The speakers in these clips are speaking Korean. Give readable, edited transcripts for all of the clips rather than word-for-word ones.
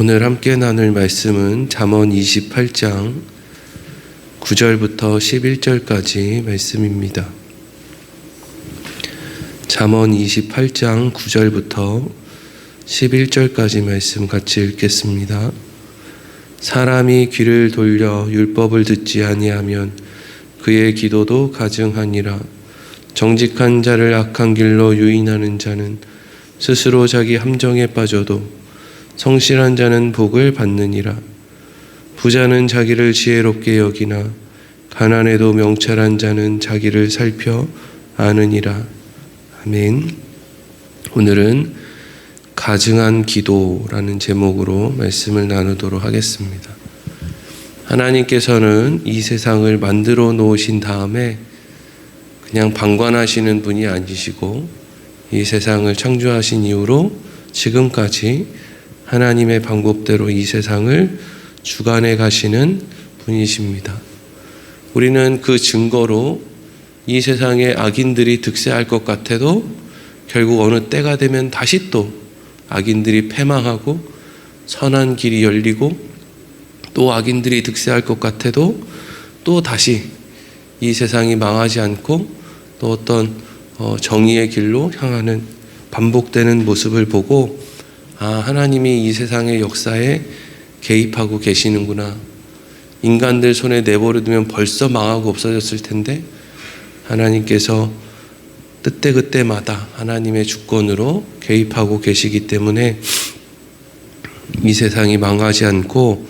오늘 함께 나눌 말씀은 잠언 28장 9절부터 11절까지 말씀입니다. 잠언 28장 9절부터 11절까지 말씀 같이 읽겠습니다. 사람이 귀를 돌려 율법을 듣지 아니하면 그의 기도도 가증하니라. 정직한 자를 악한 길로 유인하는 자는 스스로 자기 함정에 빠져도 성실한 자는 복을 받느니라. 부자는 자기를 지혜롭게 여기나 가난해도 명철한 자는 자기를 살펴 아느니라. 아멘. 오늘은 가증한 기도라는 제목으로 말씀을 나누도록 하겠습니다. 하나님께서는 이 세상을 만들어 놓으신 다음에 그냥 방관하시는 분이 아니시고 이 세상을 창조하신 이후로 지금까지 하나님의 방법대로 이 세상을 주관해 가시는 분이십니다. 우리는 그 증거로 이 세상에 악인들이 득세할 것 같아도 결국 어느 때가 되면 다시 또 악인들이 패망하고 선한 길이 열리고 또 악인들이 득세할 것 같아도 또 다시 이 세상이 망하지 않고 또 어떤 정의의 길로 향하는 반복되는 모습을 보고 하나님이 이 세상의 역사에 개입하고 계시는구나. 인간들 손에 내버려두면 벌써 망하고 없어졌을 텐데 하나님께서 그때마다 하나님의 주권으로 개입하고 계시기 때문에 이 세상이 망하지 않고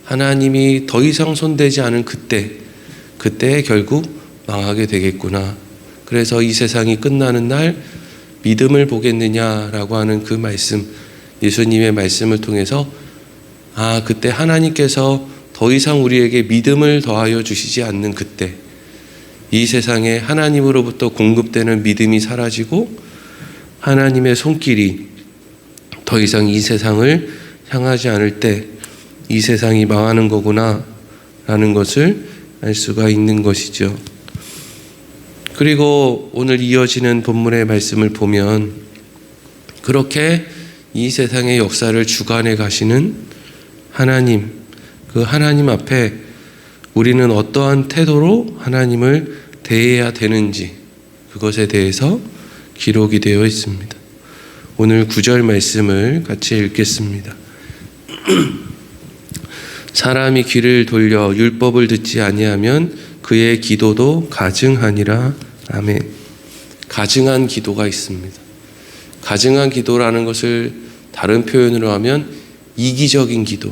하나님이 더 이상 손대지 않은 그때 결국 망하게 되겠구나. 그래서 이 세상이 끝나는 날 믿음을 보겠느냐라고 하는 그 말씀, 예수님의 말씀을 통해서 그때 하나님께서 더 이상 우리에게 믿음을 더하여 주시지 않는 그때, 이 세상에 하나님으로부터 공급되는 믿음이 사라지고 하나님의 손길이 더 이상 이 세상을 향하지 않을 때 이 세상이 망하는 거구나 라는 것을 알 수가 있는 것이죠. 그리고 오늘 이어지는 본문의 말씀을 보면 그렇게 이 세상의 역사를 주관해 가시는 하나님, 그 하나님 앞에 우리는 어떠한 태도로 하나님을 대해야 되는지 그것에 대해서 기록이 되어 있습니다. 오늘 9절 말씀을 같이 읽겠습니다. 사람이 귀를 돌려 율법을 듣지 아니하면 그의 기도도 가증하니라. 아멘. 가증한 기도가 있습니다. 가증한 기도라는 것을 다른 표현으로 하면 이기적인 기도.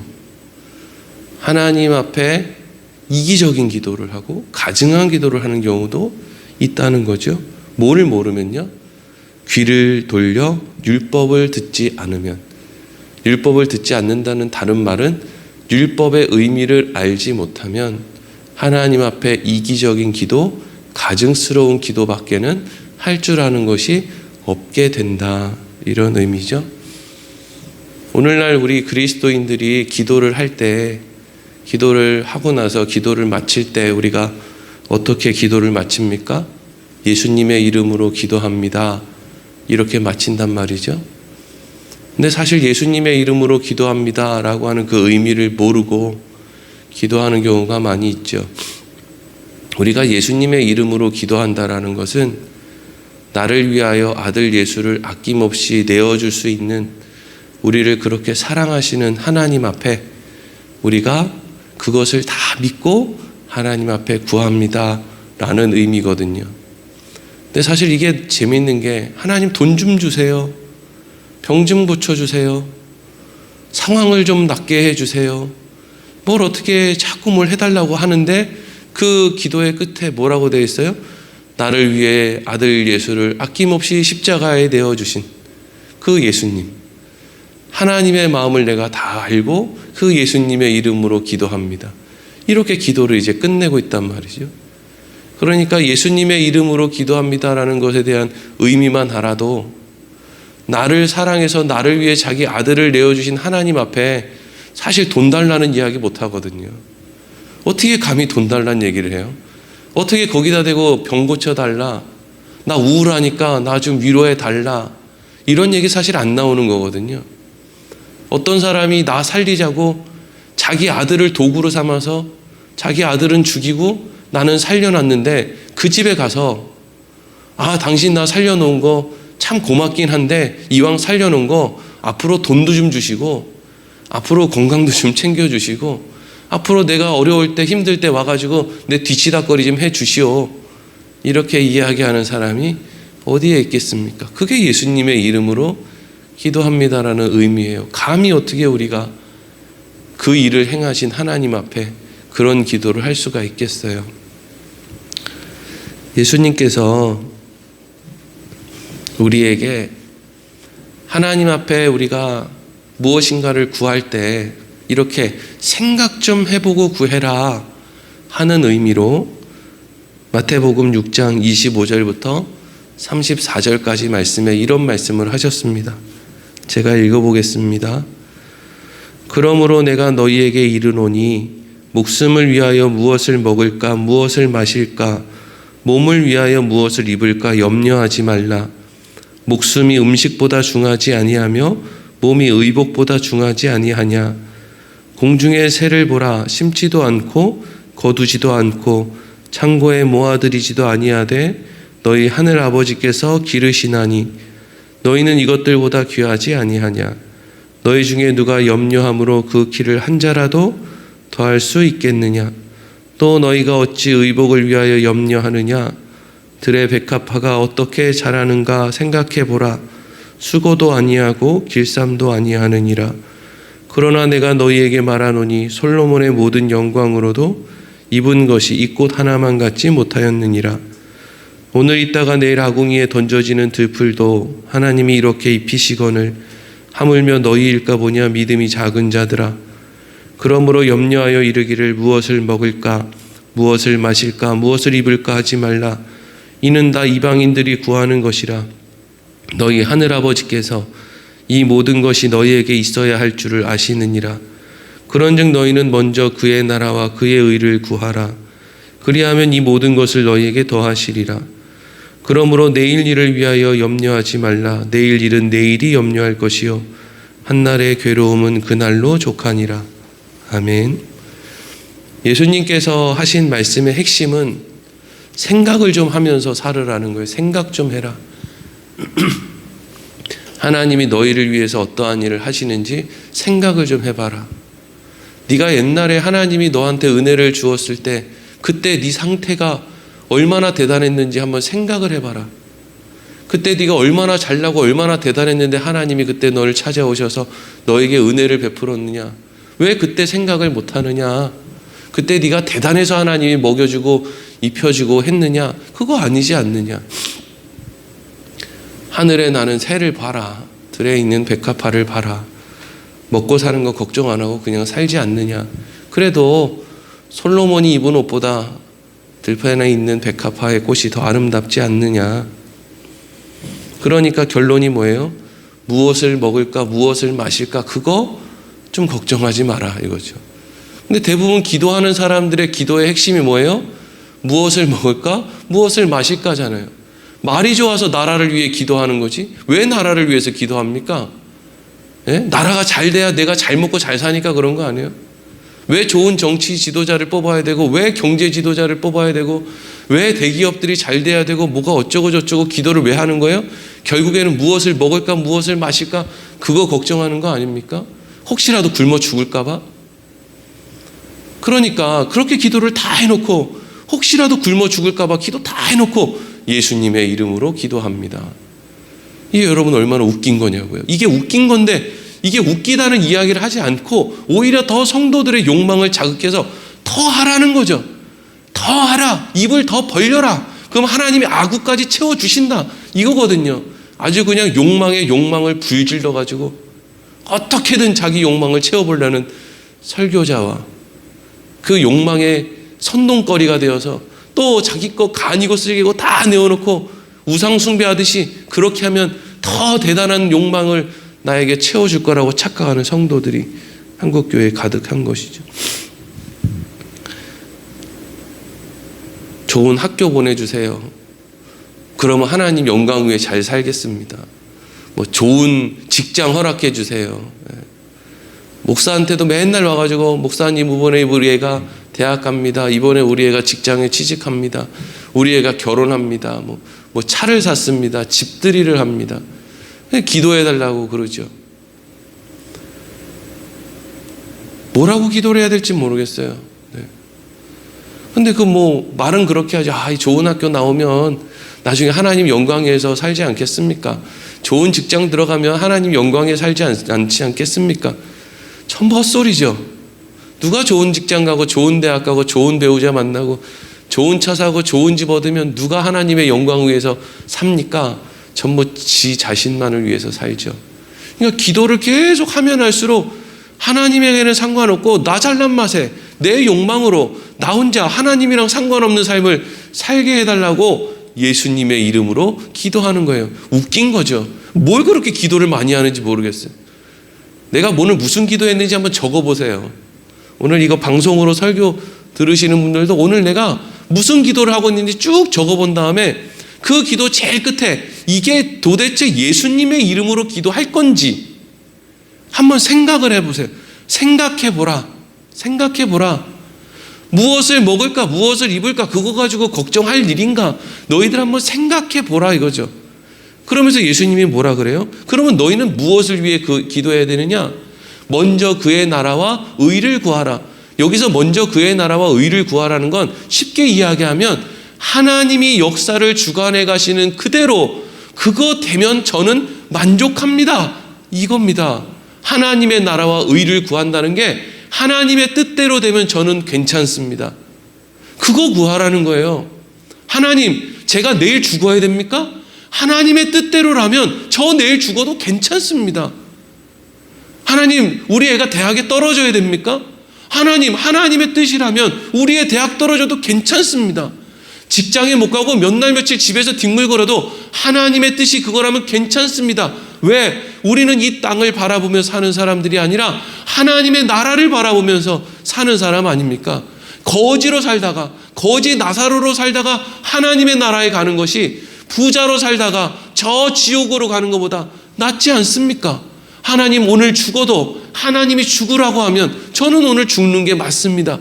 하나님 앞에 이기적인 기도를 하고 가증한 기도를 하는 경우도 있다는 거죠. 뭐를 모르면요. 귀를 돌려 율법을 듣지 않으면. 율법을 듣지 않는다는 다른 말은 율법의 의미를 알지 못하면 하나님 앞에 이기적인 기도, 가증스러운 기도밖에는 할 줄 아는 것이 없게 된다. 이런 의미죠. 오늘날 우리 그리스도인들이 기도를 할 때, 기도를 하고 나서 기도를 마칠 때 우리가 어떻게 기도를 마칩니까? 예수님의 이름으로 기도합니다. 이렇게 마친단 말이죠. 근데 사실 예수님의 이름으로 기도합니다 라고 하는 그 의미를 모르고 기도하는 경우가 많이 있죠. 우리가 예수님의 이름으로 기도한다라는 것은 나를 위하여 아들 예수를 아낌없이 내어줄 수 있는 우리를 그렇게 사랑하시는 하나님 앞에 우리가 그것을 다 믿고 하나님 앞에 구합니다 라는 의미거든요. 근데 사실 이게 재밌는 게 하나님 돈 좀 주세요. 병 좀 고쳐주세요. 상황을 좀 낫게 해주세요. 뭘 어떻게 자꾸 뭘 해달라고 하는데 그 기도의 끝에 뭐라고 되어 있어요? 나를 위해 아들 예수를 아낌없이 십자가에 내어주신 그 예수님. 하나님의 마음을 내가 다 알고 그 예수님의 이름으로 기도합니다. 이렇게 기도를 이제 끝내고 있단 말이죠. 그러니까 예수님의 이름으로 기도합니다라는 것에 대한 의미만 알아도 나를 사랑해서 나를 위해 자기 아들을 내어주신 하나님 앞에 사실 돈 달라는 이야기 못 하거든요. 어떻게 감히 돈 달라는 얘기를 해요? 어떻게 거기다 대고 병 고쳐달라, 나 우울하니까 나 좀 위로해 달라, 이런 얘기 사실 안 나오는 거거든요. 어떤 사람이 나 살리자고 자기 아들을 도구로 삼아서 자기 아들은 죽이고 나는 살려놨는데 그 집에 가서 당신 나 살려놓은 거 참 고맙긴 한데 이왕 살려놓은 거 앞으로 돈도 좀 주시고 앞으로 건강도 좀 챙겨주시고 앞으로 내가 어려울 때 힘들 때 와가지고 내 뒤치다거리 좀 해주시오. 이렇게 이야기하는 사람이 어디에 있겠습니까? 그게 예수님의 이름으로 기도합니다라는 의미예요. 감히 어떻게 우리가 그 일을 행하신 하나님 앞에 그런 기도를 할 수가 있겠어요? 예수님께서 우리에게 하나님 앞에 우리가 무엇인가를 구할 때 이렇게 생각 좀 해보고 구해라 하는 의미로 마태복음 6장 25절부터 34절까지 말씀에 이런 말씀을 하셨습니다. 제가 읽어보겠습니다. 그러므로 내가 너희에게 이르노니 목숨을 위하여 무엇을 먹을까 무엇을 마실까 몸을 위하여 무엇을 입을까 염려하지 말라. 목숨이 음식보다 중하지 아니하며 몸이 의복보다 중하지 아니하냐. 공중의 새를 보라. 심지도 않고 거두지도 않고 창고에 모아들이지도 아니하되 너희 하늘 아버지께서 기르시나니 너희는 이것들보다 귀하지 아니하냐. 너희 중에 누가 염려함으로 그 키를 한 자라도 더할 수 있겠느냐. 또 너희가 어찌 의복을 위하여 염려하느냐. 들의 백합화가 어떻게 자라는가 생각해 보라. 수고도 아니하고 길쌈도 아니하느니라. 그러나 내가 너희에게 말하노니 솔로몬의 모든 영광으로도 입은 것이 이 꽃 하나만 같지 못하였느니라. 오늘 있다가 내일 아궁이에 던져지는 들풀도 하나님이 이렇게 입히시거늘 하물며 너희일까 보냐. 믿음이 작은 자들아. 그러므로 염려하여 이르기를 무엇을 먹을까 무엇을 마실까 무엇을 입을까 하지 말라. 이는 다 이방인들이 구하는 것이라. 너희 하늘아버지께서 이 모든 것이 너희에게 있어야 할 줄을 아시느니라. 그런즉 너희는 먼저 그의 나라와 그의 의를 구하라. 그리하면 이 모든 것을 너희에게 더하시리라. 그러므로 내일 일을 위하여 염려하지 말라. 내일 일은 내일이 염려할 것이요 한날의 괴로움은 그날로 족하니라. 아멘. 예수님께서 하신 말씀의 핵심은 생각을 좀 하면서 살으라는 거예요. 생각 좀 해라. 하나님이 너희를 위해서 어떠한 일을 하시는지 생각을 좀 해봐라. 네가 옛날에 하나님이 너한테 은혜를 주었을 때 그때 네 상태가 얼마나 대단했는지 한번 생각을 해봐라. 그때 네가 얼마나 잘나고 얼마나 대단했는데 하나님이 그때 너를 찾아오셔서 너에게 은혜를 베풀었느냐. 왜 그때 생각을 못하느냐. 그때 네가 대단해서 하나님이 먹여주고 입혀주고 했느냐. 그거 아니지 않느냐. 하늘에 나는 새를 봐라. 들에 있는 백합화를 봐라. 먹고 사는 거 걱정 안 하고 그냥 살지 않느냐. 그래도 솔로몬이 입은 옷보다 들판에 있는 백합화의 꽃이 더 아름답지 않느냐. 그러니까 결론이 뭐예요? 무엇을 먹을까 무엇을 마실까 그거 좀 걱정하지 마라 이거죠. 근데 대부분 기도하는 사람들의 기도의 핵심이 뭐예요? 무엇을 먹을까 무엇을 마실까잖아요. 말이 좋아서 나라를 위해 기도하는 거지 왜 나라를 위해서 기도합니까? 예? 나라가 잘 돼야 내가 잘 먹고 잘 사니까 그런 거 아니에요? 왜 좋은 정치 지도자를 뽑아야 되고 왜 경제 지도자를 뽑아야 되고 왜 대기업들이 잘 돼야 되고 뭐가 어쩌고 저쩌고 기도를 왜 하는 거예요? 결국에는 무엇을 먹을까 무엇을 마실까 그거 걱정하는 거 아닙니까? 혹시라도 굶어 죽을까 봐? 그러니까 그렇게 기도를 다 해놓고 혹시라도 굶어 죽을까 봐 기도 다 해놓고 예수님의 이름으로 기도합니다. 이게 여러분 얼마나 웃긴 거냐고요. 이게 웃긴 건데 이게 웃기다는 이야기를 하지 않고 오히려 더 성도들의 욕망을 자극해서 더 하라는 거죠. 더 하라. 입을 더 벌려라. 그럼 하나님이 아구까지 채워주신다. 이거거든요. 아주 그냥 욕망에 욕망을 불질러 가지고 어떻게든 자기 욕망을 채워보려는 설교자와 그 욕망의 선동거리가 되어서 또 자기 거 간이고 쓰기고 다 내어놓고 우상 숭배하듯이 그렇게 하면 더 대단한 욕망을 나에게 채워줄 거라고 착각하는 성도들이 한국교회에 가득한 것이죠. 좋은 학교 보내주세요. 그러면 하나님 영광 위에 잘 살겠습니다. 뭐 좋은 직장 허락해 주세요. 목사한테도 맨날 와가지고 목사님 이번에 우리 애가 대학 갑니다. 이번에 우리 애가 직장에 취직합니다. 우리 애가 결혼합니다. 뭐 차를 샀습니다. 집들이를 합니다. 기도해달라고 그러죠. 뭐라고 기도를 해야 될지 모르겠어요. 네. 근데 말은 그렇게 하죠. 좋은 학교 나오면 나중에 하나님 영광에서 살지 않겠습니까? 좋은 직장 들어가면 하나님 영광에 살지 않지 않겠습니까? 전부 헛소리죠. 누가 좋은 직장 가고 좋은 대학 가고 좋은 배우자 만나고 좋은 차 사고 좋은 집 얻으면 누가 하나님의 영광을 위해서 삽니까? 전부 지 자신만을 위해서 살죠. 그러니까 기도를 계속 하면 할수록 하나님에게는 상관없고 나 잘난 맛에 내 욕망으로 나 혼자 하나님이랑 상관없는 삶을 살게 해달라고 예수님의 이름으로 기도하는 거예요. 웃긴 거죠. 뭘 그렇게 기도를 많이 하는지 모르겠어요. 내가 오늘 무슨 기도했는지 한번 적어보세요. 오늘 이거 방송으로 설교 들으시는 분들도 오늘 내가 무슨 기도를 하고 있는지 쭉 적어본 다음에 그 기도 제일 끝에 이게 도대체 예수님의 이름으로 기도할 건지 한번 생각을 해보세요. 생각해보라. 무엇을 먹을까, 무엇을 입을까, 그거 가지고 걱정할 일인가? 너희들 한번 생각해보라 이거죠. 그러면서 예수님이 뭐라 그래요? 그러면 너희는 무엇을 위해 기도해야 되느냐? 먼저 그의 나라와 의를 구하라. 여기서 먼저 그의 나라와 의를 구하라는 건 쉽게 이야기하면 하나님이 역사를 주관해 가시는 그대로 그거 되면 저는 만족합니다. 이겁니다. 하나님의 나라와 의를 구한다는 게 하나님의 뜻대로 되면 저는 괜찮습니다. 그거 구하라는 거예요. 하나님, 제가 내일 죽어야 됩니까? 하나님의 뜻대로라면 저 내일 죽어도 괜찮습니다. 하나님, 우리 애가 대학에 떨어져야 됩니까? 하나님, 하나님의 뜻이라면 우리의 대학 떨어져도 괜찮습니다. 직장에 못 가고 몇 날 며칠 집에서 뒹굴거려도 하나님의 뜻이 그거라면 괜찮습니다. 왜? 우리는 이 땅을 바라보며 사는 사람들이 아니라 하나님의 나라를 바라보면서 사는 사람 아닙니까? 거지로 살다가, 거지 나사로로 살다가 하나님의 나라에 가는 것이 부자로 살다가 저 지옥으로 가는 것보다 낫지 않습니까? 하나님, 오늘 죽어도 하나님이 죽으라고 하면 저는 오늘 죽는 게 맞습니다.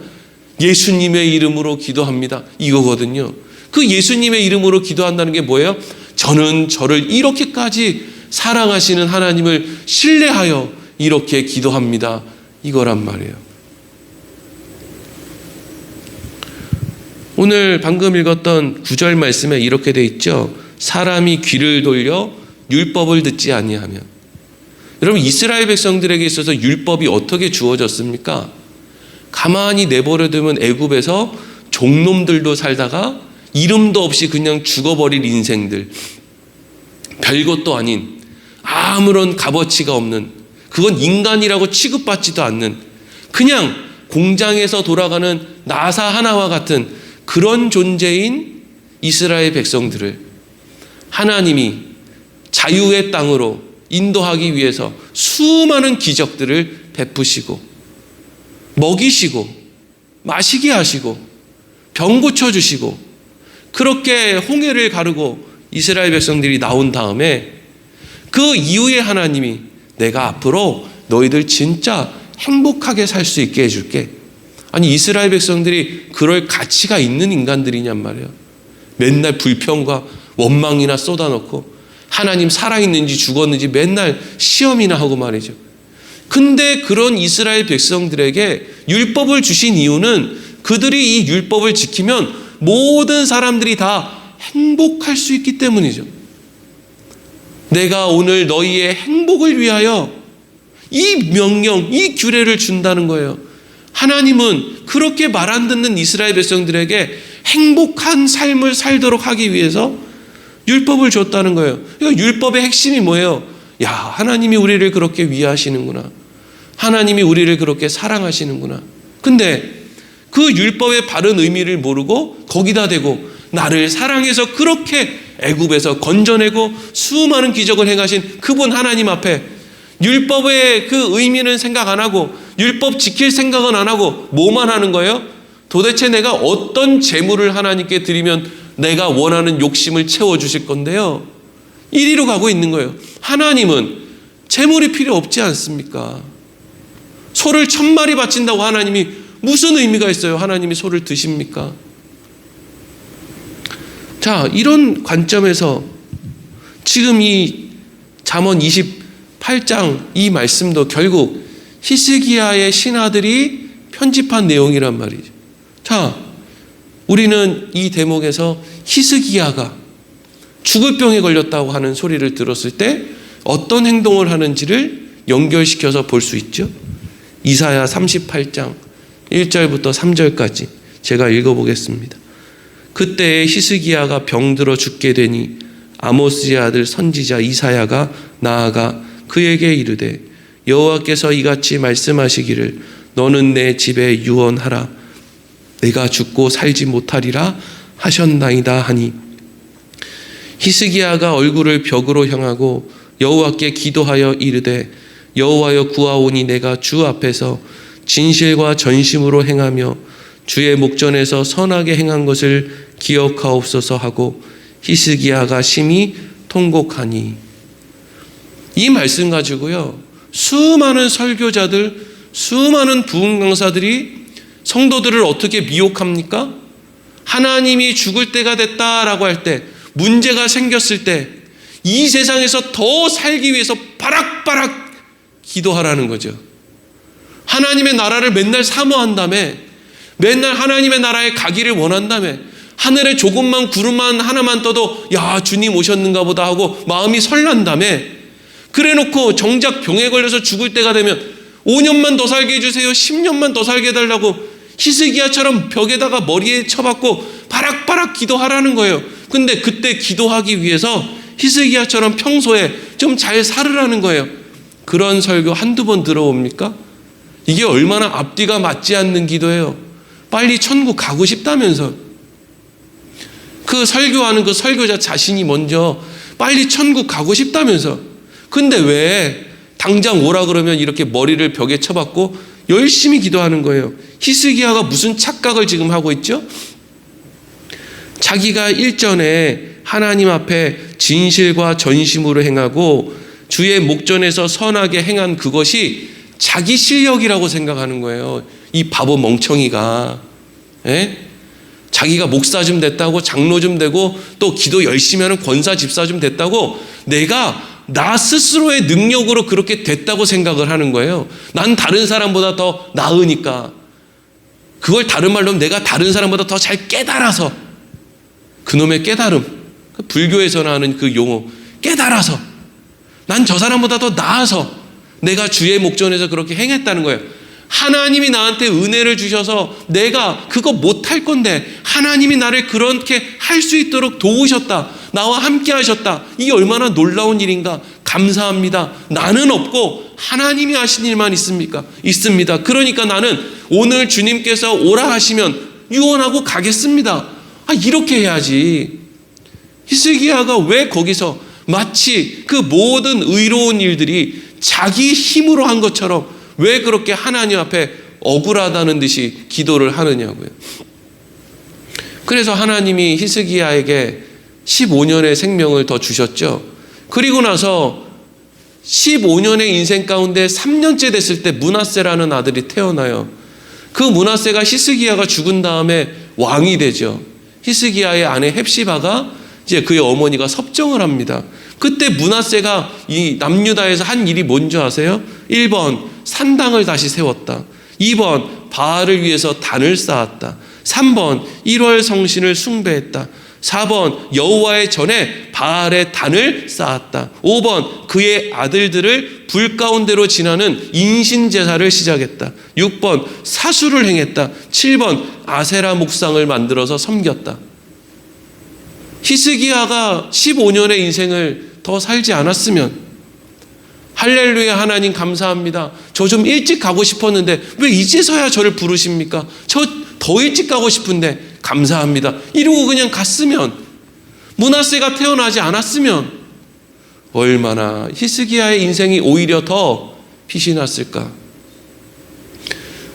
예수님의 이름으로 기도합니다. 이거거든요. 그 예수님의 이름으로 기도한다는 게 뭐예요? 저는 저를 이렇게까지 사랑하시는 하나님을 신뢰하여 이렇게 기도합니다. 이거란 말이에요. 오늘 방금 읽었던 9절 말씀에 이렇게 돼 있죠. 사람이 귀를 돌려 율법을 듣지 아니하면. 여러분, 이스라엘 백성들에게 있어서 율법이 어떻게 주어졌습니까? 가만히 내버려두면 애굽에서 종놈들도 살다가 이름도 없이 그냥 죽어버릴 인생들, 별것도 아닌 아무런 값어치가 없는, 그건 인간이라고 취급받지도 않는 그냥 공장에서 돌아가는 나사 하나와 같은 그런 존재인 이스라엘 백성들을 하나님이 자유의 땅으로 인도하기 위해서 수많은 기적들을 베푸시고 먹이시고 마시게 하시고 병 고쳐주시고 그렇게 홍해를 가르고 이스라엘 백성들이 나온 다음에 그 이후에 하나님이 내가 앞으로 너희들 진짜 행복하게 살 수 있게 해줄게. 아니, 이스라엘 백성들이 그럴 가치가 있는 인간들이냔 말이에요. 맨날 불평과 원망이나 쏟아놓고 하나님 살아있는지 죽었는지 맨날 시험이나 하고 말이죠. 근데 그런 이스라엘 백성들에게 율법을 주신 이유는 그들이 이 율법을 지키면 모든 사람들이 다 행복할 수 있기 때문이죠. 내가 오늘 너희의 행복을 위하여 이 명령, 이 규례를 준다는 거예요. 하나님은 그렇게 말 안 듣는 이스라엘 백성들에게 행복한 삶을 살도록 하기 위해서 율법을 줬다는 거예요. 그러니까 율법의 핵심이 뭐예요? 야, 하나님이 우리를 그렇게 위하시는구나. 하나님이 우리를 그렇게 사랑하시는구나. 근데 그 율법의 바른 의미를 모르고 거기다 대고 나를 사랑해서 그렇게 애굽에서 건져내고 수많은 기적을 행하신 그분 하나님 앞에 율법의 그 의미는 생각 안 하고 율법 지킬 생각은 안 하고 뭐만 하는 거예요? 도대체 내가 어떤 재물을 하나님께 드리면 내가 원하는 욕심을 채워주실 건데요. 이리로 가고 있는 거예요. 하나님은 재물이 필요 없지 않습니까? 소를 1000마리 바친다고 하나님이 무슨 의미가 있어요? 하나님이 소를 드십니까? 자, 이런 관점에서 지금 이 잠언 28장 이 말씀도 결국 히스기야의 신하들이 편집한 내용이란 말이죠. 자, 우리는 이 대목에서 히스기야가 죽을 병에 걸렸다고 하는 소리를 들었을 때 어떤 행동을 하는지를 연결시켜서 볼 수 있죠. 이사야 38장 1절부터 3절까지 제가 읽어보겠습니다. 그때에 히스기야가 병들어 죽게 되니 아모스의 아들 선지자 이사야가 나아가 그에게 이르되 여호와께서 이같이 말씀하시기를 너는 내 집에 유언하라 내가 죽고 살지 못하리라 하셨나이다 하니 히스기야가 얼굴을 벽으로 향하고 여호와께 기도하여 이르되 여호와여 구하오니 내가 주 앞에서 진실과 전심으로 행하며 주의 목전에서 선하게 행한 것을 기억하옵소서 하고 히스기야가 심히 통곡하니. 이 말씀 가지고요 수많은 설교자들, 수많은 부흥 강사들이 성도들을 어떻게 미혹합니까? 하나님이 죽을 때가 됐다라고 할 때, 문제가 생겼을 때 이 세상에서 더 살기 위해서 바락바락 기도하라는 거죠. 하나님의 나라를 맨날 사모한다며, 맨날 하나님의 나라에 가기를 원한다며, 하늘에 조금만 구름만 하나만 떠도 야 주님 오셨는가 보다 하고 마음이 설난다며, 그래놓고 정작 병에 걸려서 죽을 때가 되면 5년만 더 살게 해주세요, 10년만 더 살게 해달라고 히스기야처럼 벽에다가 머리에 쳐박고 바락바락 기도하라는 거예요. 근데 그때 기도하기 위해서 히스기야처럼 평소에 좀 잘 살으라는 거예요. 그런 설교 한두 번 들어옵니까? 이게 얼마나 앞뒤가 맞지 않는 기도예요. 빨리 천국 가고 싶다면서. 그 설교하는 그 설교자 자신이 먼저 빨리 천국 가고 싶다면서. 근데 왜 당장 오라 그러면 이렇게 머리를 벽에 쳐박고 열심히 기도하는 거예요. 히스기야가 무슨 착각을 지금 하고 있죠? 자기가 일전에 하나님 앞에 진실과 전심으로 행하고 주의 목전에서 선하게 행한 그것이 자기 실력이라고 생각하는 거예요. 이 바보 멍청이가. 자기가 목사 좀 됐다고, 장로 좀 되고, 또 기도 열심히 하는 권사 집사 좀 됐다고 내가 나 스스로의 능력으로 그렇게 됐다고 생각을 하는 거예요. 난 다른 사람보다 더 나으니까. 그걸 다른 말로 하면 내가 다른 사람보다 더 잘 깨달아서, 그놈의 깨달음, 불교에서나 하는 그 용어, 깨달아서 난 저 사람보다 더 나아서 내가 주의 목전에서 그렇게 행했다는 거예요. 하나님이 나한테 은혜를 주셔서 내가 그거 못할 건데 하나님이 나를 그렇게 할 수 있도록 도우셨다, 나와 함께 하셨다, 이게 얼마나 놀라운 일인가, 감사합니다. 나는 없고 하나님이 하신 일만 있습니까? 있습니다. 그러니까 나는 오늘 주님께서 오라 하시면 유언하고 가겠습니다. 이렇게 해야지. 히스기야가 왜 거기서 마치 그 모든 의로운 일들이 자기 힘으로 한 것처럼 왜 그렇게 하나님 앞에 억울하다는 듯이 기도를 하느냐고요. 그래서 하나님이 히스기야에게 15년의 생명을 더 주셨죠. 그리고 나서 15년의 인생 가운데 3년째 됐을 때 므낫세라는 아들이 태어나요. 그 므낫세가 히스기야가 죽은 다음에 왕이 되죠. 히스기야의 아내 헵시바가 이제 그의 어머니가 섭정을 합니다. 그때 므낫세가 이 남유다에서 한 일이 뭔지 아세요? 1번 산당을 다시 세웠다. 2번 바알을 위해서 단을 쌓았다. 3번 1월 성신을 숭배했다. 4번 여호와의 전에 바알의 단을 쌓았다. 5번 그의 아들들을 불 가운데로 지나는 인신제사를 시작했다. 6번 사수를 행했다. 7번 아세라 목상을 만들어서 섬겼다. 히스기야가 15년의 인생을 더 살지 않았으면, 할렐루야 하나님 감사합니다, 저 좀 일찍 가고 싶었는데 왜 이제서야 저를 부르십니까? 저 더 일찍 가고 싶은데 감사합니다, 이러고 그냥 갔으면, 므낫세가 태어나지 않았으면 얼마나 히스기야의 인생이 오히려 더 빛이 났을까.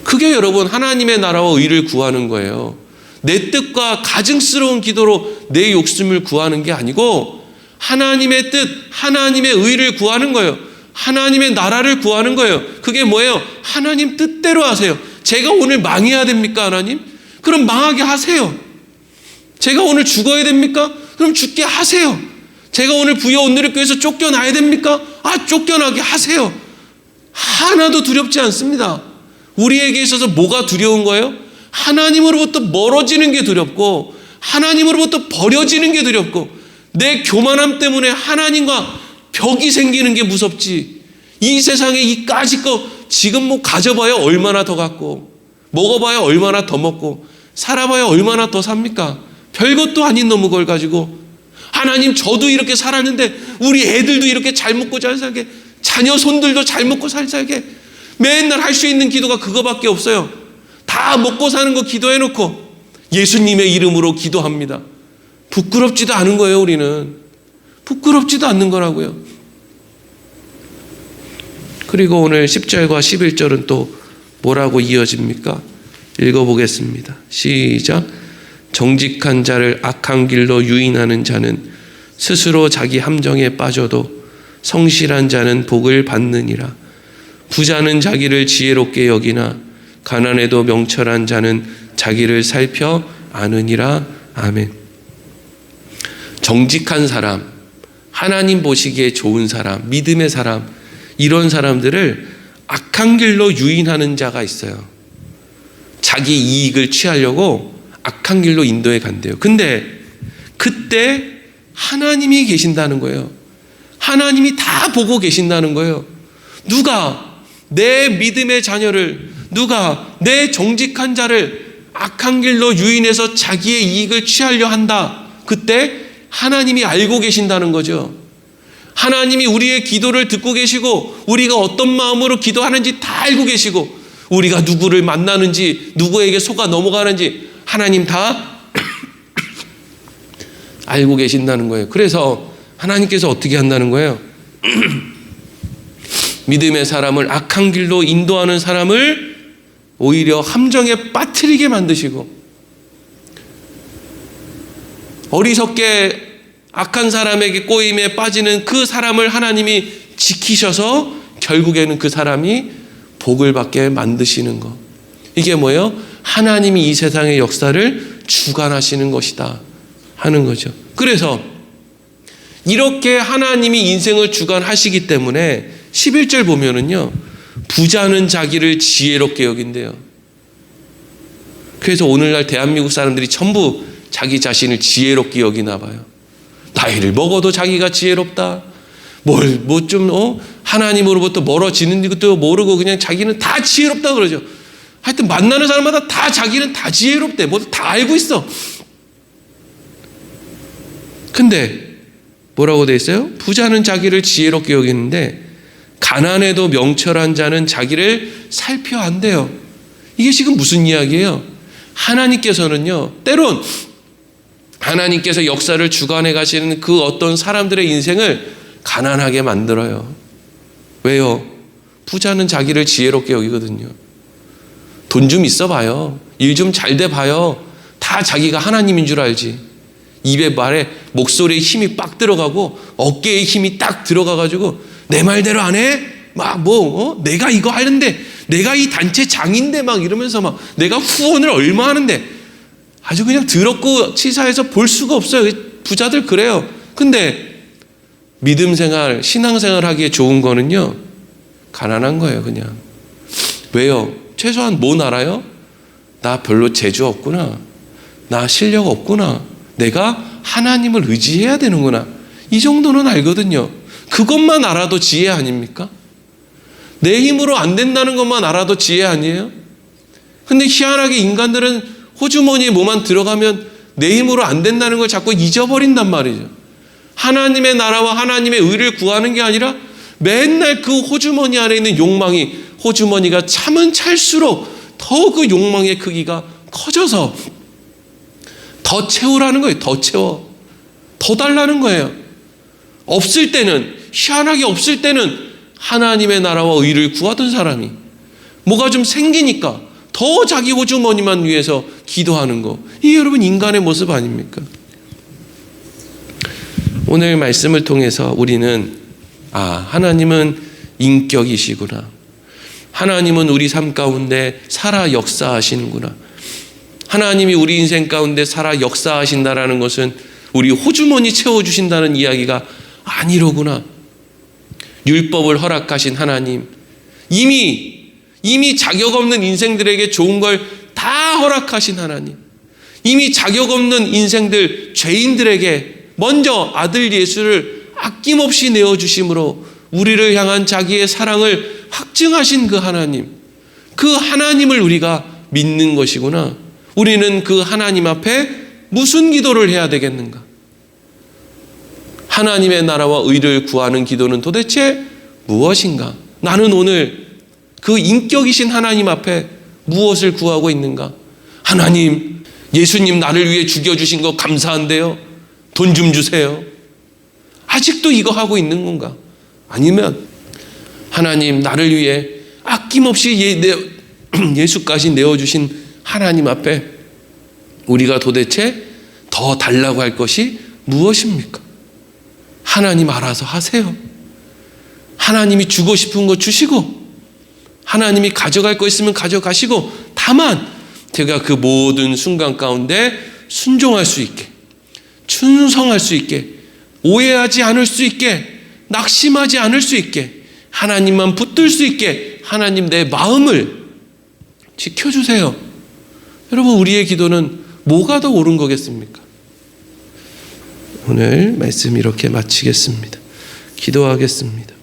그게 여러분 하나님의 나라와 의를 구하는 거예요. 내 뜻과 가증스러운 기도로 내 욕심을 구하는 게 아니고 하나님의 뜻, 하나님의 의를 구하는 거예요. 하나님의 나라를 구하는 거예요. 그게 뭐예요? 하나님 뜻대로 하세요. 제가 오늘 망해야 됩니까, 하나님? 그럼 망하게 하세요. 제가 오늘 죽어야 됩니까? 그럼 죽게 하세요. 제가 오늘 부여 온누리교회에서 쫓겨나야 됩니까? 쫓겨나게 하세요. 하나도 두렵지 않습니다. 우리에게 있어서 뭐가 두려운 거예요? 하나님으로부터 멀어지는 게 두렵고 하나님으로부터 버려지는 게 두렵고 내 교만함 때문에 하나님과 벽이 생기는 게 무섭지. 이 세상에 이까짓 거 지금 뭐 가져봐야 얼마나 더 갖고 먹어봐야 얼마나 더 먹고 살아봐야 얼마나 더 삽니까? 별것도 아닌 놈의 걸 가지고 하나님 저도 이렇게 살았는데 우리 애들도 이렇게 잘 먹고 잘 살게 자녀 손들도 잘 먹고 잘 살게 맨날 할 수 있는 기도가 그거밖에 없어요. 다 먹고 사는 거 기도해놓고 예수님의 이름으로 기도합니다. 부끄럽지도 않은 거예요. 우리는 부끄럽지도 않는 거라고요. 그리고 오늘 10절과 11절은 또 뭐라고 이어집니까? 읽어보겠습니다. 시작. 정직한 자를 악한 길로 유인하는 자는 스스로 자기 함정에 빠져도 성실한 자는 복을 받느니라. 부자는 자기를 지혜롭게 여기나 가난해도 명철한 자는 자기를 살펴 아느니라. 아멘. 정직한 사람, 하나님 보시기에 좋은 사람, 믿음의 사람, 이런 사람들을 악한 길로 유인하는 자가 있어요. 자기 이익을 취하려고 악한 길로 인도해 간대요. 근데 그때 하나님이 계신다는 거예요. 하나님이 다 보고 계신다는 거예요. 누가 내 믿음의 자녀를, 누가 내 정직한 자를 악한 길로 유인해서 자기의 이익을 취하려 한다. 그때 하나님이 알고 계신다는 거죠. 하나님이 우리의 기도를 듣고 계시고 우리가 어떤 마음으로 기도하는지 다 알고 계시고 우리가 누구를 만나는지 누구에게 속아 넘어가는지 하나님 다 알고 계신다는 거예요. 그래서 하나님께서 어떻게 한다는 거예요? 믿음의 사람을 악한 길로 인도하는 사람을 오히려 함정에 빠뜨리게 만드시고 어리석게 악한 사람에게 꼬임에 빠지는 그 사람을 하나님이 지키셔서 결국에는 그 사람이 복을 받게 만드시는 것. 이게 뭐예요? 하나님이 이 세상의 역사를 주관하시는 것이다 하는 거죠. 그래서 이렇게 하나님이 인생을 주관하시기 때문에 11절 보면은요, 부자는 자기를 지혜롭게 여긴대요. 그래서 오늘날 대한민국 사람들이 전부 자기 자신을 지혜롭게 여기나 봐요. 나이를 먹어도 자기가 지혜롭다. 하나님으로부터 멀어지는 것도 모르고 그냥 자기는 다 지혜롭다 그러죠. 하여튼 만나는 사람마다 다 자기는 다 지혜롭대. 뭐 다 알고 있어. 근데 뭐라고 돼 있어요? 부자는 자기를 지혜롭게 여기는데 가난해도 명철한 자는 자기를 살펴 안대요. 이게 지금 무슨 이야기예요? 하나님께서는요, 때론 하나님께서 역사를 주관해 가시는 그 어떤 사람들의 인생을 가난하게 만들어요. 왜요? 부자는 자기를 지혜롭게 여기거든요. 돈 좀 있어 봐요. 일 좀 잘 돼 봐요. 다 자기가 하나님인 줄 알지. 입에 말에 목소리에 힘이 빡 들어가고 어깨에 힘이 딱 들어가가지고 내 말대로 안 해? 내가 이거 하는데 내가 이 단체 장인데 막 이러면서 막 내가 후원을 얼마 하는데 아주 그냥 더럽고 치사해서 볼 수가 없어요. 부자들 그래요. 근데 믿음 생활, 신앙 생활 하기에 좋은 거는요, 가난한 거예요, 그냥. 왜요? 최소한 뭐 알아요? 나 별로 재주 없구나. 나 실력 없구나. 내가 하나님을 의지해야 되는구나. 이 정도는 알거든요. 그것만 알아도 지혜 아닙니까? 내 힘으로 안 된다는 것만 알아도 지혜 아니에요? 근데 희한하게 인간들은 호주머니에 뭐만 들어가면 내 힘으로 안 된다는 걸 자꾸 잊어버린단 말이죠. 하나님의 나라와 하나님의 의를 구하는 게 아니라 맨날 그 호주머니 안에 있는 욕망이, 호주머니가 차면 찰수록 더 그 욕망의 크기가 커져서 더 채우라는 거예요. 더 채워. 더 달라는 거예요. 없을 때는, 희한하게 없을 때는 하나님의 나라와 의를 구하던 사람이 뭐가 좀 생기니까 더 자기 호주머니만 위해서 기도하는 거. 이게 여러분 인간의 모습 아닙니까? 오늘 말씀을 통해서 우리는 하나님은 인격이시구나. 하나님은 우리 삶 가운데 살아 역사하시는구나. 하나님이 우리 인생 가운데 살아 역사하신다라는 것은 우리 호주머니 채워주신다는 이야기가 아니로구나. 율법을 허락하신 하나님, 이미 자격 없는 인생들에게 좋은 걸 다 허락하신 하나님, 이미 자격 없는 인생들, 죄인들에게 먼저 아들 예수를 아낌없이 내어주심으로 우리를 향한 자기의 사랑을 확증하신 그 하나님, 그 하나님을 우리가 믿는 것이구나. 우리는 그 하나님 앞에 무슨 기도를 해야 되겠는가? 하나님의 나라와 의를 구하는 기도는 도대체 무엇인가? 나는 오늘 그 인격이신 하나님 앞에 무엇을 구하고 있는가? 하나님, 예수님 나를 위해 죽여주신 거 감사한데요. 돈 좀 주세요. 아직도 이거 하고 있는 건가? 아니면 하나님, 나를 위해 아낌없이 예수까지 내어주신 하나님 앞에 우리가 도대체 더 달라고 할 것이 무엇입니까? 하나님 알아서 하세요. 하나님이 주고 싶은 거 주시고, 하나님이 가져갈 거 있으면 가져가시고, 다만 제가 그 모든 순간 가운데 순종할 수 있게, 충성할 수 있게, 오해하지 않을 수 있게, 낙심하지 않을 수 있게, 하나님만 붙들 수 있게 하나님 내 마음을 지켜주세요. 여러분, 우리의 기도는 뭐가 더 옳은 거겠습니까? 오늘 말씀 이렇게 마치겠습니다. 기도하겠습니다.